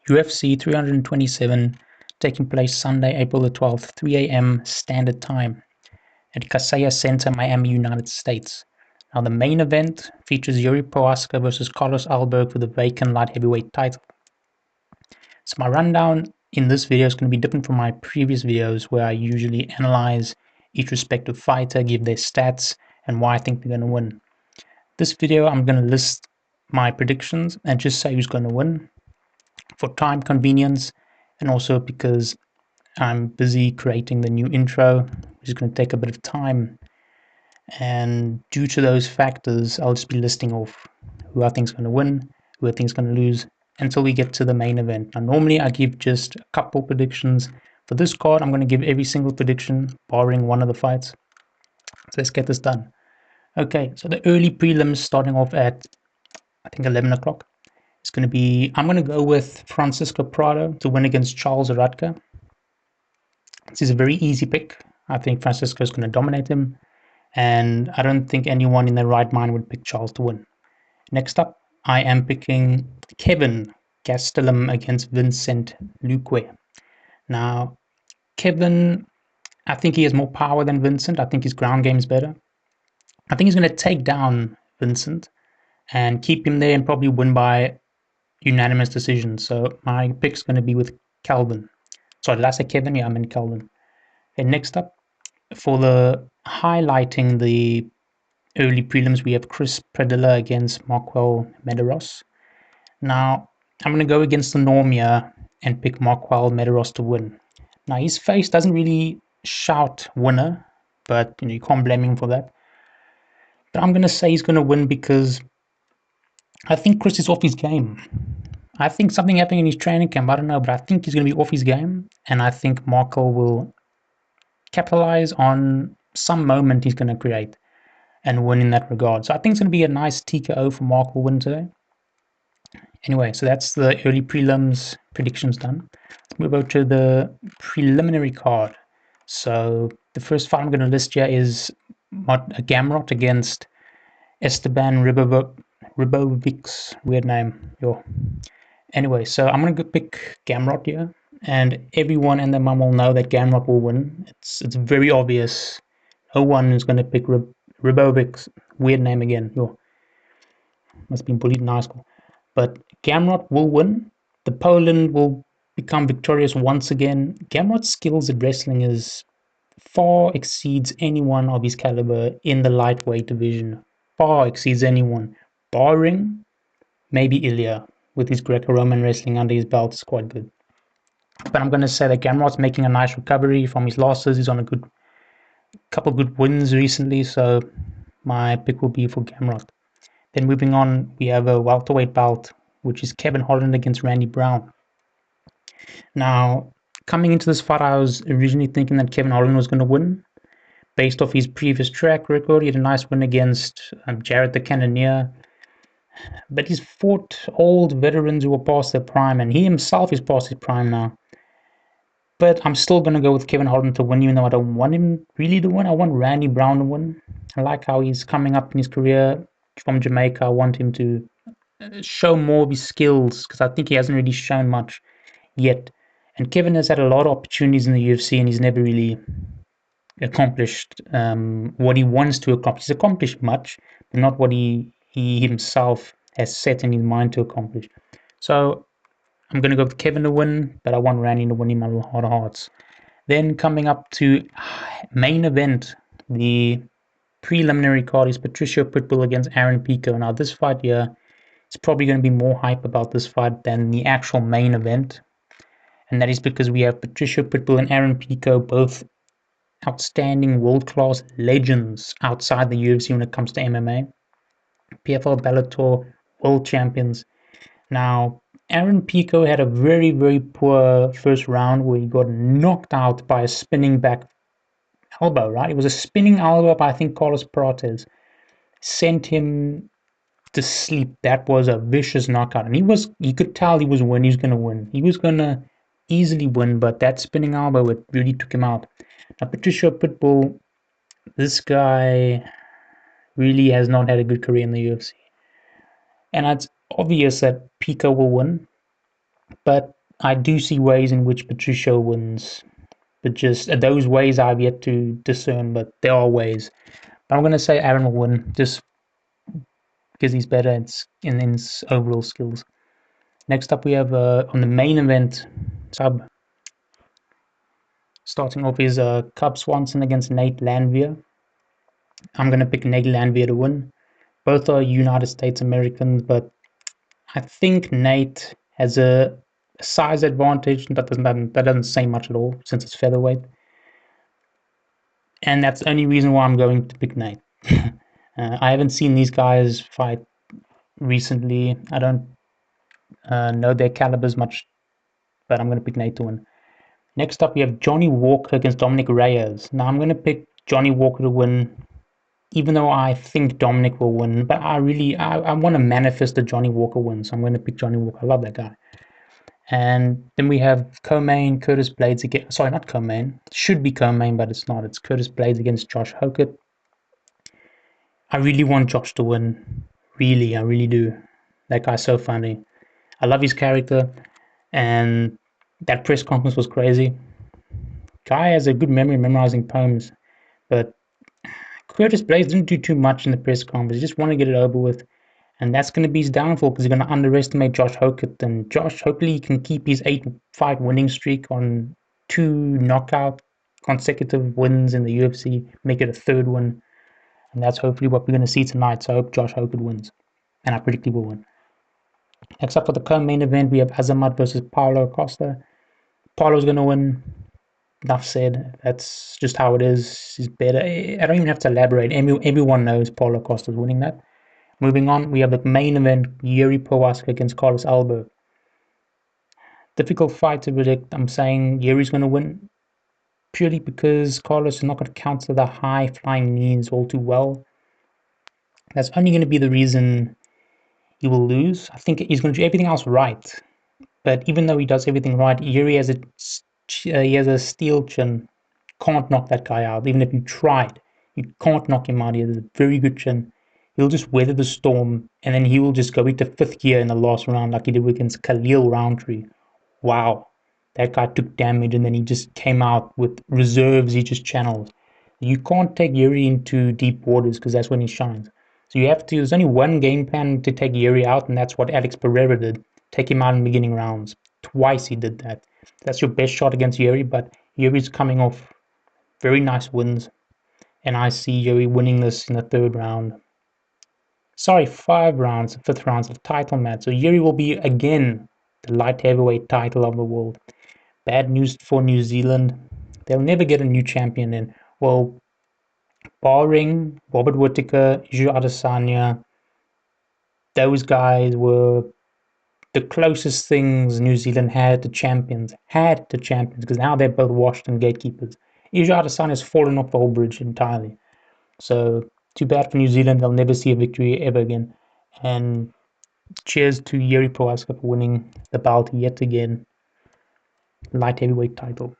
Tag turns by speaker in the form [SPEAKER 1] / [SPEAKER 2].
[SPEAKER 1] UFC 327, taking place Sunday, April the 12th, 3 a.m. Standard Time at Kaseya Center, Miami, United States. Now, the main event features Jiri Procházka versus Ulberg for the Vacant Light Heavyweight title. So my rundown in this video is going to be different from my previous videos where I usually analyze each respective fighter, give their stats, and why I think they're going to win. This video, I'm going to list my predictions and just say who's going to win for time convenience, and also because I'm busy creating the new intro, which is going to take a bit of time. And due to those factors, I'll just be listing off who I think is going to win, who I think is going to lose, until we get to the main event. Now, normally I give just a couple predictions. For this card, I'm going to give every single prediction, barring one of the fights. So let's get this done. Okay, so the early prelims starting off at, I think, 11 o'clock. It's going to be, I'm going to go with Francisco Prado to win against Charles Radka. This is a very easy pick. I think Francisco is going to dominate him, and I don't think anyone in their right mind would pick Charles to win. Next up, I am picking Kevin Gastelum against Vincent Luque. Now, Kevin, I think he has more power than Vincent. I think his ground game is better. I think he's going to take down Vincent and keep him there and probably win by unanimous decision. So my pick's going to be with Calvin. Sorry, did I say Kevin? Yeah, I meant Calvin. And next up, for the highlighting the early prelims, we have Chris Pradilla against Marquel Medeiros. Now, I'm going to go against the norm here and pick Marquel Medeiros to win. Now, his face doesn't really shout winner, but you can't blame him for that. But I'm going to say he's going to win because I think Chris is off his game. I think something happened in his training camp. I don't know, but I think he's going to be off his game. And I think Marquel will capitalize on some moment he's going to create and win in that regard. So I think it's going to be a nice TKO for Marquel win today. Anyway, so that's the early prelims predictions done. Let's move over to the preliminary card. So the first fight I'm going to list here is Gamrot against Esteban Ribovic's weird name. Anyway, so I'm going to pick Gamrot here, and everyone and their mum will know that Gamrot will win. It's very obvious. No one is going to pick Ribovic's weird name again. Must be bullied in high school. But Gamrot will win. The Poland will become victorious once again. Gamrot's skills at wrestling far exceeds anyone of his caliber in the lightweight division. Far exceeds anyone, barring maybe Ilya, with his Greco-Roman wrestling under his belt is quite good. But I'm going to say that Gamrot's making a nice recovery from his losses. He's on a couple good wins recently, so my pick will be for Gamrot. Then moving on, we have a welterweight bout, which is Kevin Holland against Randy Brown. Now, coming into this fight, I was originally thinking that Kevin Holland was going to win. Based off his previous track record, he had a nice win against Jared the Cannoneer. But he's fought old veterans who are past their prime, and he himself is past his prime now. But I'm still going to go with Kevin Holland to win, even though I don't want him really to win. I want Randy Brown to win. I like how he's coming up in his career from Jamaica. I want him to show more of his skills, because I think he hasn't really shown much yet. And Kevin has had a lot of opportunities in the UFC, and he's never really accomplished what he wants to accomplish. He's accomplished much, but not what he himself has set in his mind to accomplish. So I'm going to go with Kevin to win, but I want Randy to win him a lot of hearts. Then coming up to main event, the preliminary card is Patricio Pitbull against Aaron Pico. Now this fight here, it's probably going to be more hype about this fight than the actual main event. And that is because we have Patricio Pitbull and Aaron Pico, both outstanding world-class legends outside the UFC when it comes to MMA. PFL Bellator world champions. Now, Aaron Pico had a very, very poor first round where he got knocked out by a spinning back elbow, right? It was a spinning elbow by, I think, Carlos Prates. Sent him to sleep. That was a vicious knockout. And you could tell he was going to win. He was going to easily win, but that spinning elbow, it really took him out. Now, Patricio Pitbull, this guy really has not had a good career in the UFC. And it's obvious that Pico will win, but I do see ways in which Patricio wins, but just those ways I've yet to discern, but there are ways. But I'm going to say Aaron will win, just because he's better in his overall skills. Next up, we have on the main event sub. Starting off is Cub Swanson against Nate Landwehr. I'm going to pick Nate Landwehr to win. Both are United States Americans, but I think Nate has a size advantage. That doesn't say much at all since it's featherweight. And that's the only reason why I'm going to pick Nate. I haven't seen these guys fight recently. I don't know their calibers much, but I'm going to pick Nate to win. Next up, we have Johnny Walker against Dominick Reyes. Now, I'm going to pick Johnny Walker to win, even though I think Dominick will win. But I want to manifest that Johnny Walker wins, so I'm going to pick Johnny Walker. I love that guy. And then we have co-main Curtis Blaydes against... Sorry, not co-main. It should be co-main, but it's not. It's Curtis Blaydes against Josh Hokit. I really want Josh to win. Really, I really do. That guy's so funny. I love his character. And that press conference was crazy. Guy has a good memory memorizing poems. But Curtis Blaydes didn't do too much in the press conference. He just wanted to get it over with. And that's going to be his downfall because he's going to underestimate Josh Hokit. And Josh, hopefully, he can keep his 8-fight winning streak on 2 knockout consecutive wins in the UFC, make it a 3rd one. And that's hopefully what we're going to see tonight. So I hope Josh Hokit wins. And I predict he will win. Next up for the co-main event, we have Azamat versus Paulo Costa. Paulo's going to win. Enough said. That's just how it is. He's better. I don't even have to elaborate. Everyone knows Paulo Costa's winning that. Moving on, we have the main event, Jiri Procházka against Carlos Ulberg. Difficult fight to predict. I'm saying Jiri's going to win purely because Carlos is not going to counter the high-flying knees all too well. That's only going to be the reason he will lose. I think he's going to do everything else right. But even though he does everything right, Jiri has a steel chin. Can't knock that guy out. Even if you tried, you can't knock him out. He has a very good chin. He'll just weather the storm, and then he will just go into 5th gear in the last round like he did against Khalil Roundtree. Wow. That guy took damage, and then he just came out with reserves he just channeled. You can't take Jiri into deep waters because that's when he shines. So you have to, there's only one game plan to take Jiri out, and that's what Alex Pereira did. Take him out in the beginning rounds. Twice he did that. That's your best shot against Jiri, but Jiri's coming off very nice wins. And I see Jiri winning this in the 3rd round. Sorry, 5 rounds, 5th rounds of title match. So Jiri will be again the light heavyweight title of the world. Bad news for New Zealand. They'll never get a new champion in. Well, barring Robert Whittaker, Israel Adesanya, those guys were the closest things New Zealand had to champions. Because now they're both washed and gatekeepers. Israel Adesanya has fallen off the whole bridge entirely. So too bad for New Zealand. They'll never see a victory ever again. And cheers to Jiri Procházka for winning the belt yet again. Light heavyweight title.